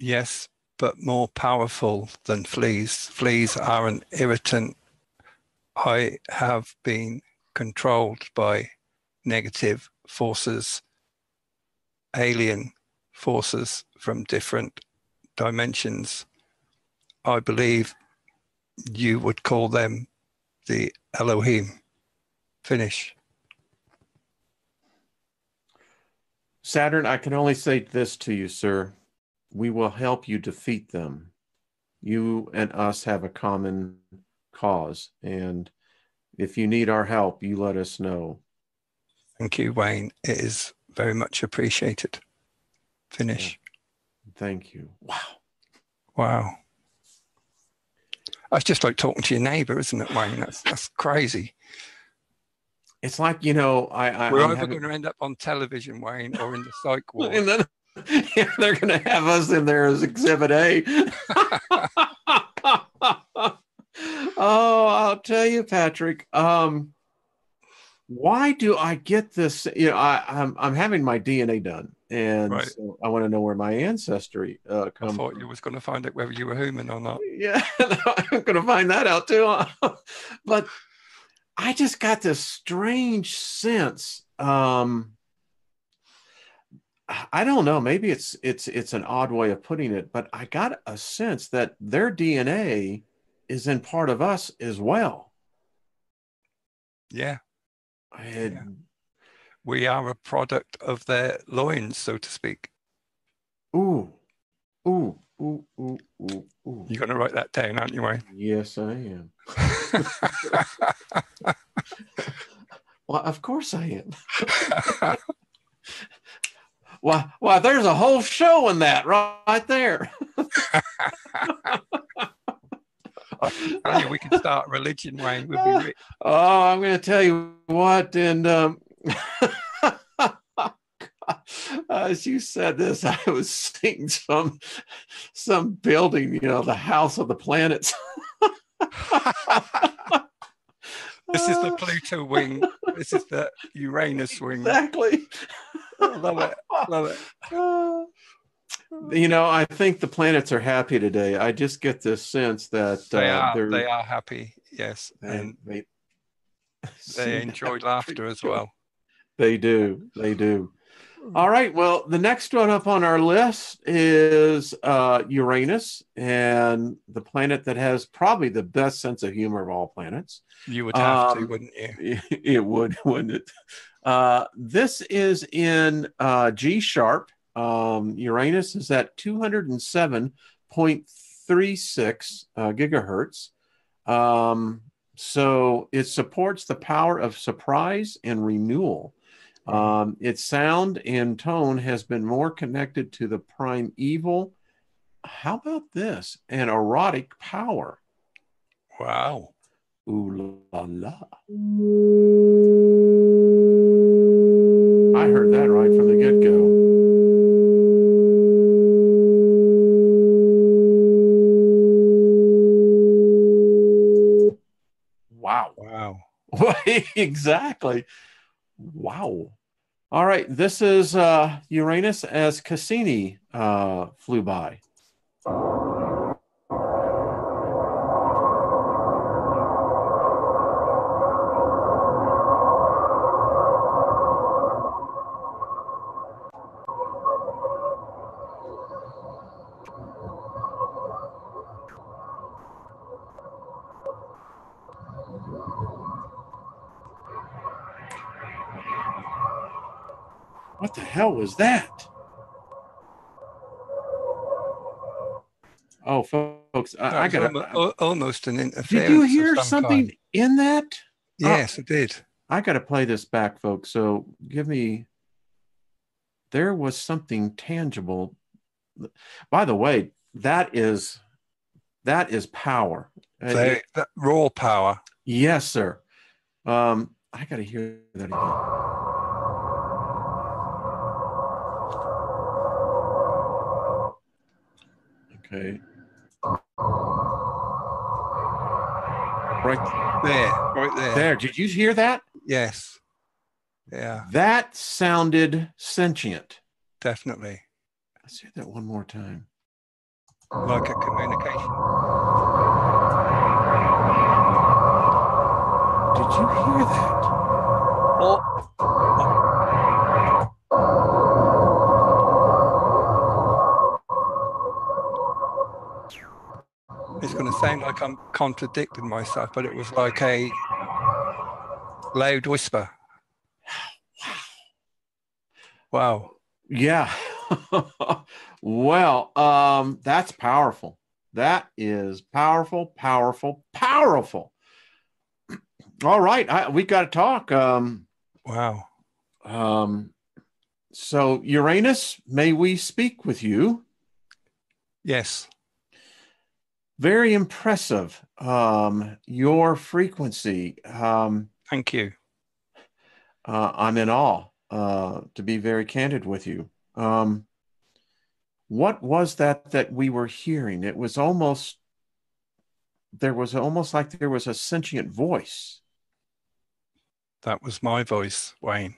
Yes, but more powerful than fleas. Fleas are an irritant. I have been controlled by negative forces, alien forces from different dimensions. I believe you would call them the Elohim. Finish. Saturn, I can only say this to you, sir. We will help you defeat them. You and us have a common cause. And if you need our help, you let us know. Thank you, Wayne. It is very much appreciated. Finish. Yeah. Thank you. Wow. Wow. That's just like talking to your neighbor, isn't it, Wayne? That's crazy. It's like, you know, We're I'm either having, going to end up on television, Wayne, or in the psych ward. and then yeah, they're going to have us in there as Exhibit A. Oh, I'll tell you, Patrick. Why do I get this? You know, I'm having my DNA done, and Right. so I want to know where my ancestry I come thought from. you was going to find out whether you were human or not. Yeah, I'm going to find that out too. But I just got this strange sense. I don't know. Maybe it's an odd way of putting it, but I got a sense that their DNA is in part of us as well. Yeah. I, Yeah. We are a product of their loins, so to speak. ooh, ooh, ooh, ooh, ooh, ooh. You're going to write that down, aren't you, Wayne? Yes, I am. Well, of course I am. Why, there's a whole show in that right there. I tell you, we can start a religion, Wayne. We'll be rich. Oh, I'm going to tell you what, and as you said this, I was seeing some building, you know, the House of the Planets. This is the Pluto wing. This is the Uranus wing. Exactly. I love it. Love it. You know, I think the planets are happy today. I just get this sense that they are happy, yes, and they enjoy laughter as well. They do. All right. Well, the next one up on our list is Uranus, and the planet that has probably the best sense of humor of all planets. You would have to, wouldn't you? It would, wouldn't it? This is in G sharp. Uranus is at 207.36 gigahertz. So it supports the power of surprise and renewal. Its sound and tone has been more connected to the primeval. How about this? An erotic power. Wow. Ooh la la. I heard that right from the get-go. Wow. Wow. Exactly. Wow. All right. This is Uranus as Cassini flew by. What the hell was that? Oh, folks, I got almost an interference. Did you hear something in that? Yes, I did. I got to play this back, folks. So give me. There was something tangible. By the way, that is power. That raw power. Yes, sir. I got to hear that again. Okay. Right there. There. Did you hear that? Yes. Yeah. That sounded sentient. Definitely. Let's hear that one more time. Like a communication. Did you hear that? Oh. It's going to sound like I'm contradicting myself, but it was like a loud whisper. Wow. Yeah. Well, that's powerful. That is powerful, powerful, powerful. All right, we got to talk. Wow. So Uranus, may we speak with you? Yes. Very impressive. your frequency. Thank you. I'm in awe, to be very candid with you. What was that we were hearing? It was almost, there was almost like there was a sentient voice. That was my voice, Wayne.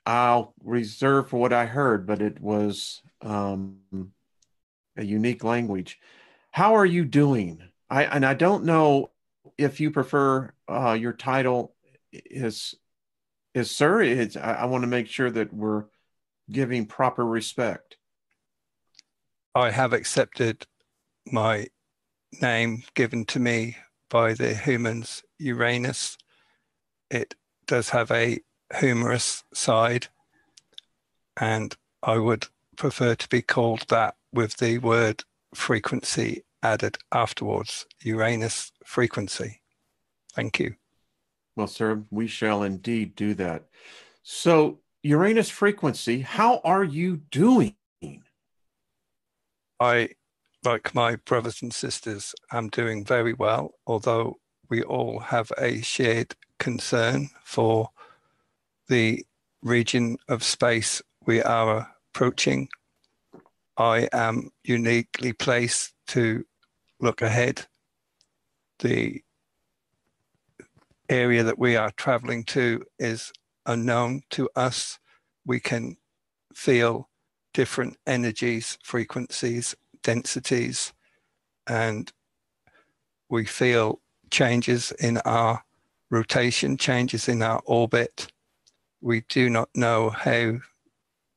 I'll reserve for what I heard, but it was a unique language. How are you doing? I don't know if you prefer your title is sir. I want to make sure that we're giving proper respect. I have accepted my name given to me by the humans, Uranus. It does have a humorous side, and I would prefer to be called that with the word frequency added afterwards. Uranus frequency. Thank you. Well, sir, we shall indeed do that. So, Uranus frequency, how are you doing? I, like my brothers and sisters, am doing very well, although we all have a shared concern for the region of space we are approaching. I am uniquely placed to look ahead. The area that we are traveling to is unknown to us. We can feel different energies, frequencies, densities, and we feel changes in our rotation, changes in our orbit. We do not know how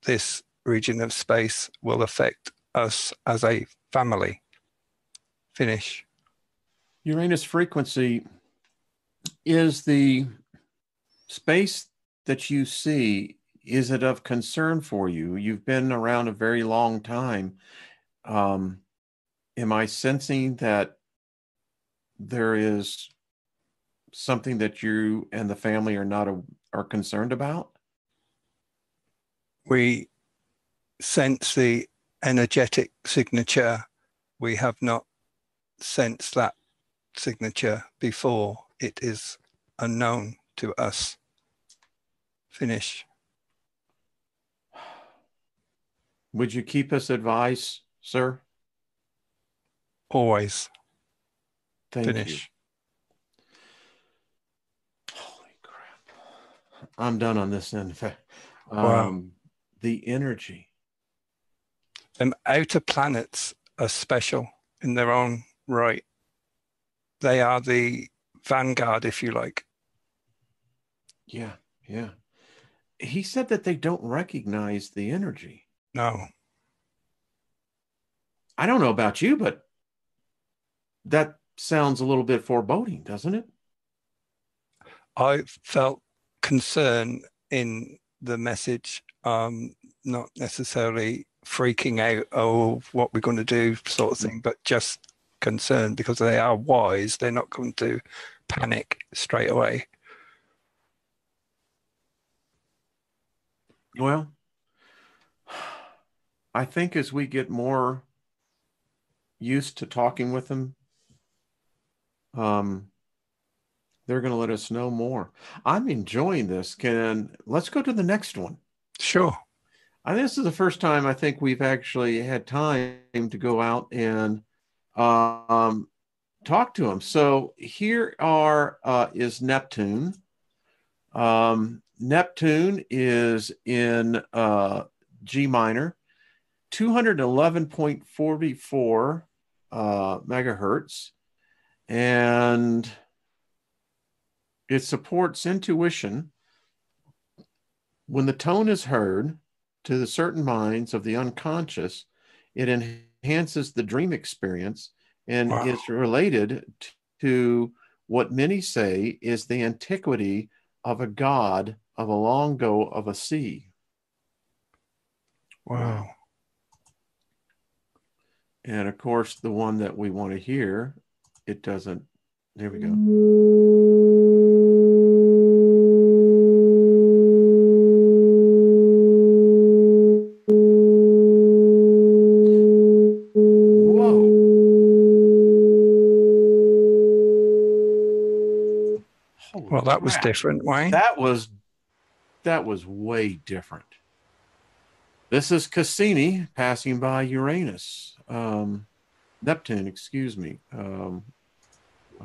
this region of space will affect us as a family. Finish. Uranus frequency is the space that you see, is it of concern for you? You've been around a very long time. Am I sensing that there is something that you and the family are concerned about? We sense the energetic signature. We have not sensed that signature before. It is unknown to us. Finish. Would you keep us advised, sir? Always. Thank Finish. you. Holy crap. I'm done on this end. Wow. The energy. Outer planets are special in their own right. They are the vanguard, if you like. Yeah, yeah. He said that they don't recognize the energy. No. I don't know about you, but that sounds a little bit foreboding, doesn't it? I felt concern in the message, not necessarily freaking out, oh, what we're going to do, sort of thing, but just concern because they are wise. They're not going to panic straight away. Well, I think as we get more used to talking with them, they're going to let us know more. I'm enjoying this. Let's go to the next one. Sure. This is the first time I think we've actually had time to go out and talk to them. So here is Neptune. Neptune is in G minor, 211.44 megahertz, and it supports intuition. When the tone is heard to the certain minds of the unconscious, it enhances the dream experience and is related to what many say is the antiquity of a god of a long ago of a sea. Wow. And of course, the one that we want to hear, it doesn't. There we go. Well, that was crap. different, Wayne. That was way different. This is Cassini passing by Uranus. Neptune, excuse me. I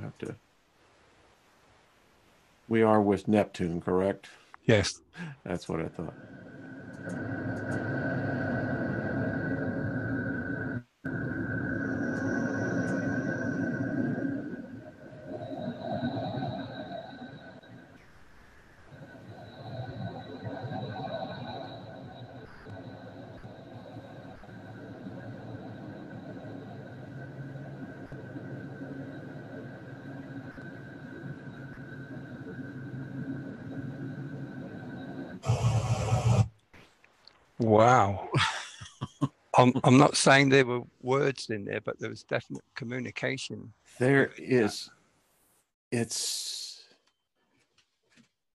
have to. We are with Neptune, correct? Yes. That's what I thought. Wow. I'm not saying there were words in there, but there was definite communication. There is.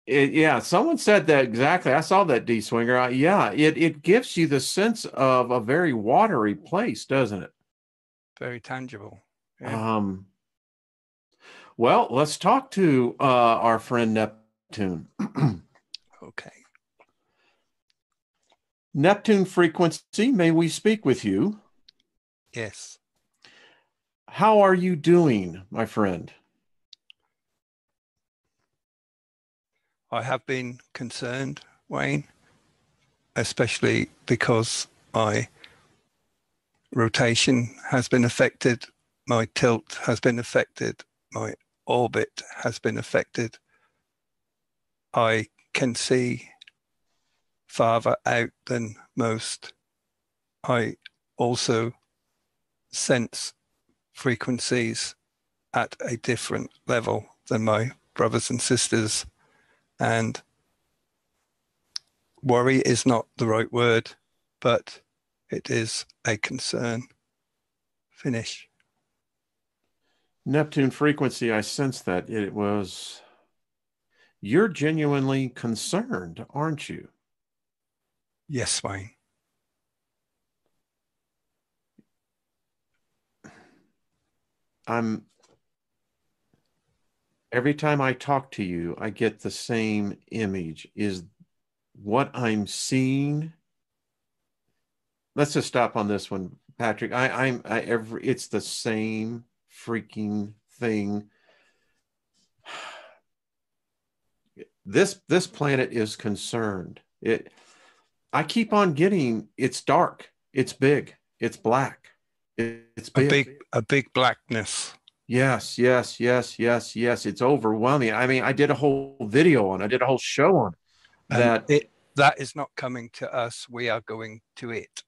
Yeah, someone said that exactly. I saw that D Swinger. Yeah, it gives you the sense of a very watery place, doesn't it? Very tangible. Yeah. Well, let's talk to our friend Neptune. Okay. Neptune frequency, may we speak with you? Yes. How are you doing, my friend? I have been concerned, Wayne, especially because my rotation has been affected, my tilt has been affected, my orbit has been affected. I can see farther out than most. I also sense frequencies at a different level than my brothers and sisters. And worry is not the right word, but it is a concern. Finish. Neptune frequency, I sense that you're genuinely concerned, aren't you? Yes, Wayne. Every time I talk to you, I get the same image. Is what I'm seeing. Let's just stop on this one, Patrick. It's the same freaking thing. This planet is concerned. I keep on getting, it's dark, it's big, it's black, it's big. A big blackness. Yes, yes, yes, yes, yes. It's overwhelming. I mean, I did a whole video on, I did a whole show on And that. that is not coming to us. We are going to it.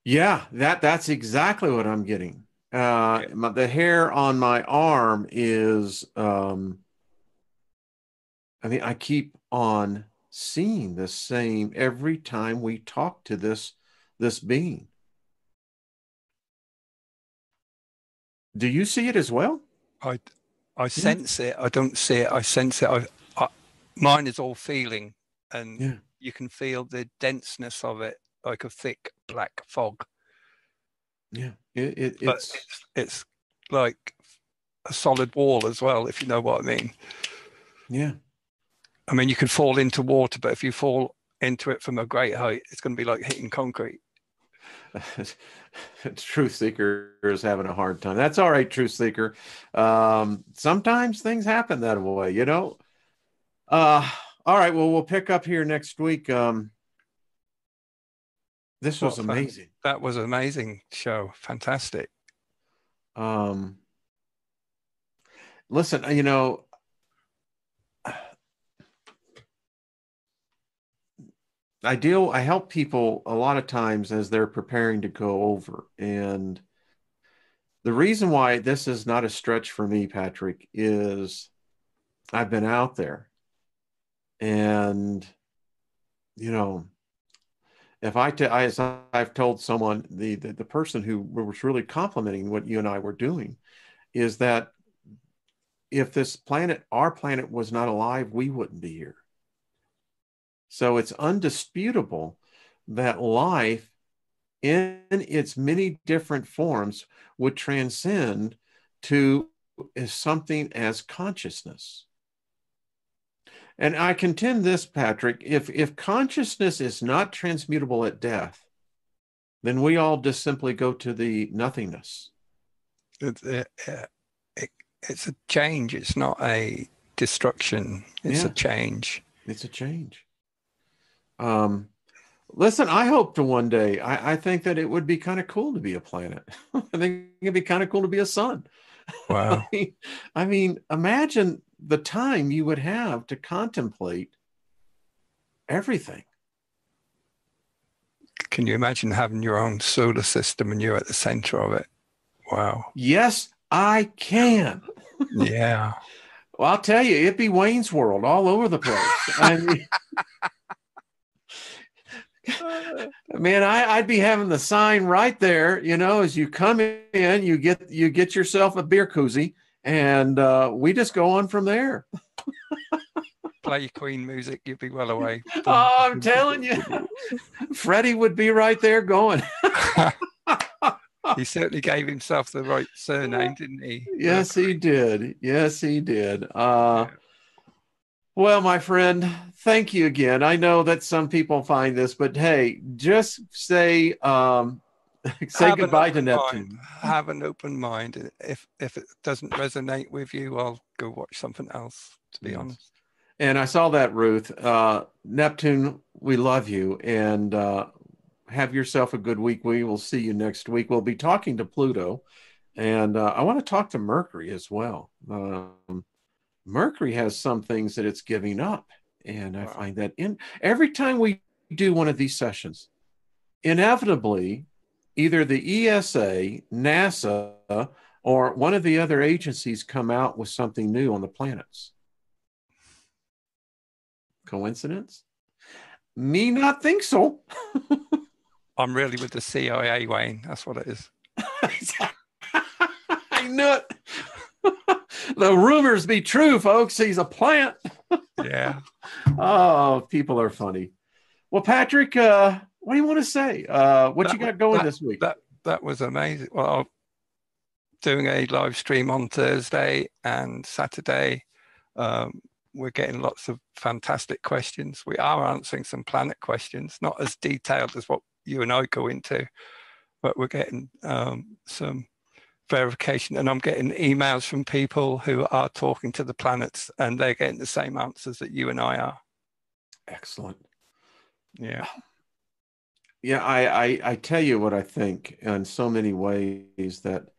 Yeah, that's exactly what I'm getting. The hair on my arm is, I keep on seeing the same every time we talk to this being. Do you see it as well? I sense it. I don't see it. I sense it. Mine is all feeling, and you can feel the denseness of it, like a thick black fog. Yeah, it's like a solid wall as well, if you know what I mean. Yeah. I mean, you can fall into water, but if you fall into it from a great height, it's going to be like hitting concrete. Truth Seeker is having a hard time. That's all right, Truth Seeker. Sometimes things happen that way, you know. All right, well, we'll pick up here next week. This was amazing. That was an amazing show. Fantastic. Listen, you know, I help people a lot of times as they're preparing to go over. And the reason why this is not a stretch for me, Patrick, is I've been out there. And, you know, as I've told someone, the person who was really complimenting what you and I were doing, is that if our planet was not alive, we wouldn't be here. So it's undisputable that life in its many different forms would transcend to something as consciousness. And I contend this, Patrick, if consciousness is not transmutable at death, then we all just simply go to the nothingness. It's a change. It's not a destruction. It's a change. It's a change. Listen, I hope to one day, I think that it would be kind of cool to be a planet. I think it'd be kind of cool to be a sun. Wow. I mean, imagine the time you would have to contemplate everything. Can you imagine having your own solar system and you're at the center of it? Wow. Yes, I can. Yeah. Well, I'll tell you, it'd be Wayne's World all over the place. I mean, man, I'd be having the sign right there, you know, as you come in, you get yourself a beer koozie, and we just go on from there. Play your Queen music, you'd be well away. Oh, I'm telling you, Freddie would be right there going. He certainly gave himself the right surname, didn't he? Yes, he did. Yes, he did. Well, my friend, thank you again. I know that some people find this, but hey, just say goodbye to Neptune. Have an open mind. If it doesn't resonate with you, I'll go watch something else, to be honest. And I saw that, Ruth. Neptune, we love you, and have yourself a good week. We will see you next week. We'll be talking to Pluto, and I want to talk to Mercury as well. Mercury has some things that it's giving up, and I find that every time we do one of these sessions, inevitably, either the ESA, NASA, or one of the other agencies come out with something new on the planets. Coincidence? Me not think so. I'm really with the CIA, Wayne. That's what it is. I knew it. The rumors be true, folks. He's a plant. Yeah. Oh, people are funny. Well, Patrick, what do you want to say? What you got going this week? That was amazing. Well, doing a live stream on Thursday and Saturday. We're getting lots of fantastic questions. We are answering some planet questions, not as detailed as what you and I go into, but we're getting some verification, and I'm getting emails from people who are talking to the planets, and they're getting the same answers that you and I are. Excellent. Yeah. Yeah, I tell you what I think in so many ways, that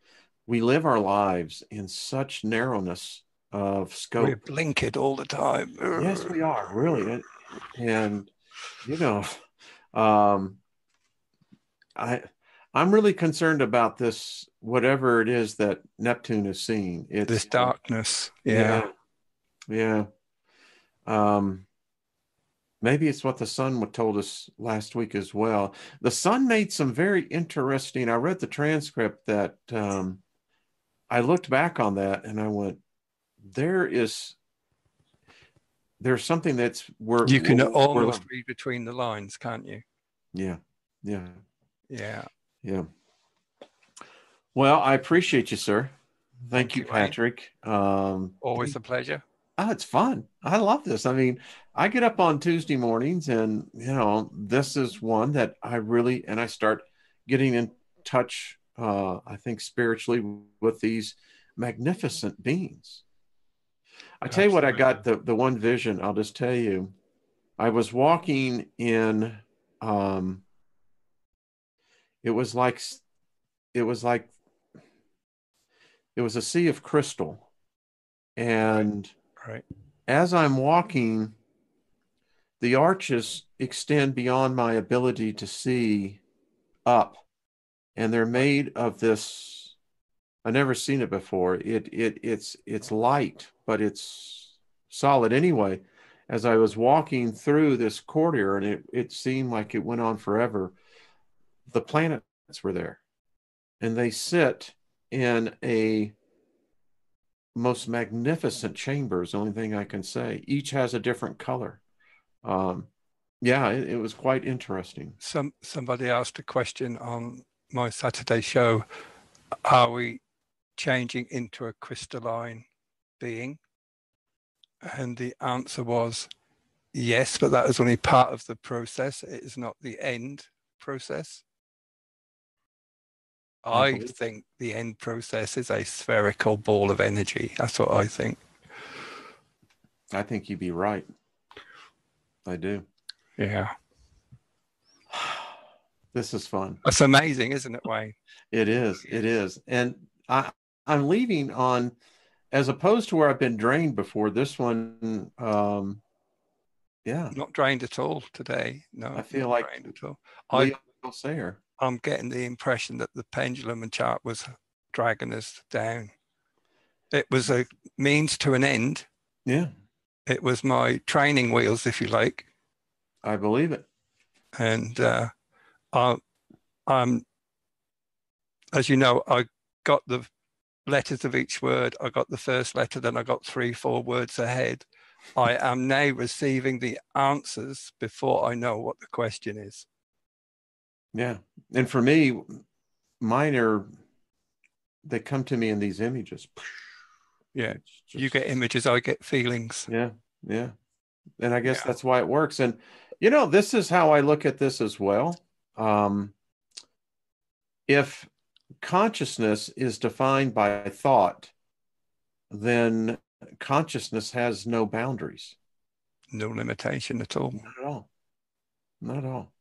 we live our lives in such narrowness of scope. We're blinkered all the time. Yes, we are, really. And you know, I'm really concerned about this, whatever it is that Neptune is seeing. It's this darkness. Yeah. Maybe it's what the sun told us last week as well. The sun made some very interesting. I read the transcript that I looked back on that and I went, there's something that's you can almost read between the lines, can't you? Yeah. Well, I appreciate you, sir. Thank you, Patrick. Always a pleasure. Oh, it's fun. I love this. I mean, I get up on Tuesday mornings, and this is one that I start getting in touch, I think, spiritually with these magnificent beings. I tell you what, I got the one vision. I'll just tell you, I was walking in. It was a sea of crystal, and as I'm walking, the arches extend beyond my ability to see up, and they're made of this. I've never seen it before. It's light, but it's solid anyway. As I was walking through this corridor, and it seemed like it went on forever, the planets were there, and they sit in a most magnificent chambers. The only thing I can say, each has a different color. It was quite interesting. Somebody asked a question on my Saturday show: are we changing into a crystalline being? And the answer was yes, but that is only part of the process. It is not the end process. I think the end process is a spherical ball of energy. That's what I think. I think you'd be right. I do. Yeah. This is fun. That's amazing, isn't it, Wayne? It is. It is. And I'm leaving on, as opposed to where I've been drained before, this one, yeah. Not drained at all today. No, I feel like drained at all. Leo Sayer. I'm getting the impression that the pendulum and chart was dragging us down. It was a means to an end. Yeah. It was my training wheels, if you like. I believe it. And I'm, as you know, I got the letters of each word. I got the first letter, then I got 3-4 words ahead. I am now receiving the answers before I know what the question is. Yeah. And for me, mine they come to me in these images. Yeah. You get images, I get feelings. Yeah. Yeah. And I guess that's why it works. And, this is how I look at this as well. If consciousness is defined by thought, then consciousness has no boundaries. No limitation at all. Not at all. Not at all.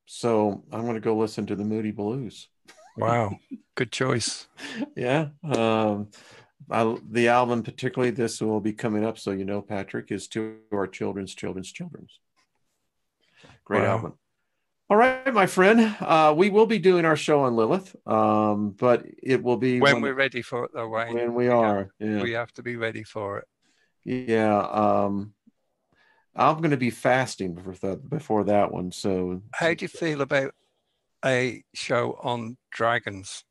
So I'm going to go listen to the Moody Blues. Wow. Good choice. Yeah. The album, particularly, this will be coming up. So, Patrick, is To Our Children's Children's. Great album. All right, my friend. We will be doing our show on Lilith, but it will be when we're ready for it, though, Wayne. When we are. We have to be ready for it. Yeah. I'm going to be fasting before that one. So, how do you feel about a show on dragons?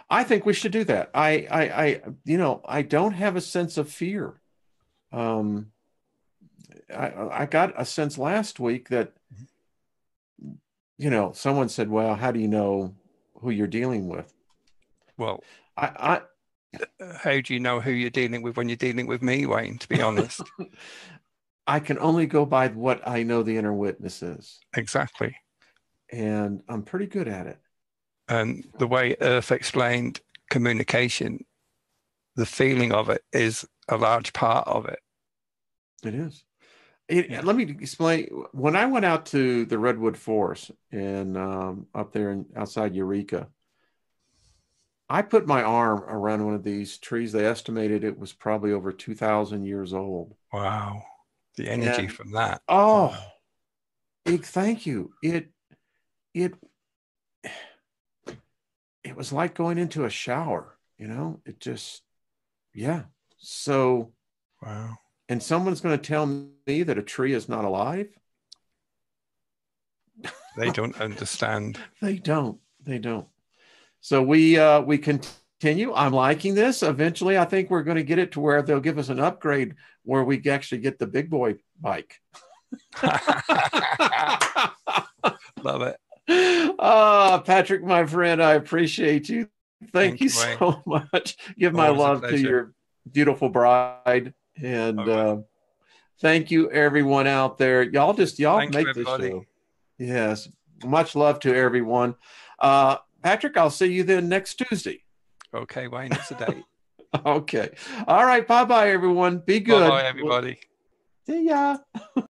I think we should do that. I don't have a sense of fear. I got a sense last week that, someone said, well, how do you know who you're dealing with? Well, how do you know who you're dealing with when you're dealing with me, Wayne, to be honest? I can only go by what I know the inner witness is. Exactly. And I'm pretty good at it. And the way Earth explained communication, the feeling of it is a large part of it. It is. Let me explain. When I went out to the Redwood Forest and up there outside Eureka, I put my arm around one of these trees. They estimated it was probably over 2,000 years old. Wow. The energy from that. Oh, thank you. It was like going into a shower, it just, yeah. So, wow. And someone's going to tell me that a tree is not alive? They don't understand. They don't. So we continue. I'm liking this. Eventually, I think we're going to get it to where they'll give us an upgrade where we actually get the big boy bike. Love it. Patrick, my friend, I appreciate you. Thank you so much. Give my love to your beautiful bride. And thank you, everyone out there. Y'all make this show. Yes. Much love to everyone. Patrick, I'll see you then next Tuesday. Okay, Wayne, it's a date. Okay. All right. Bye-bye, everyone. Be good. Bye-bye, everybody. See ya.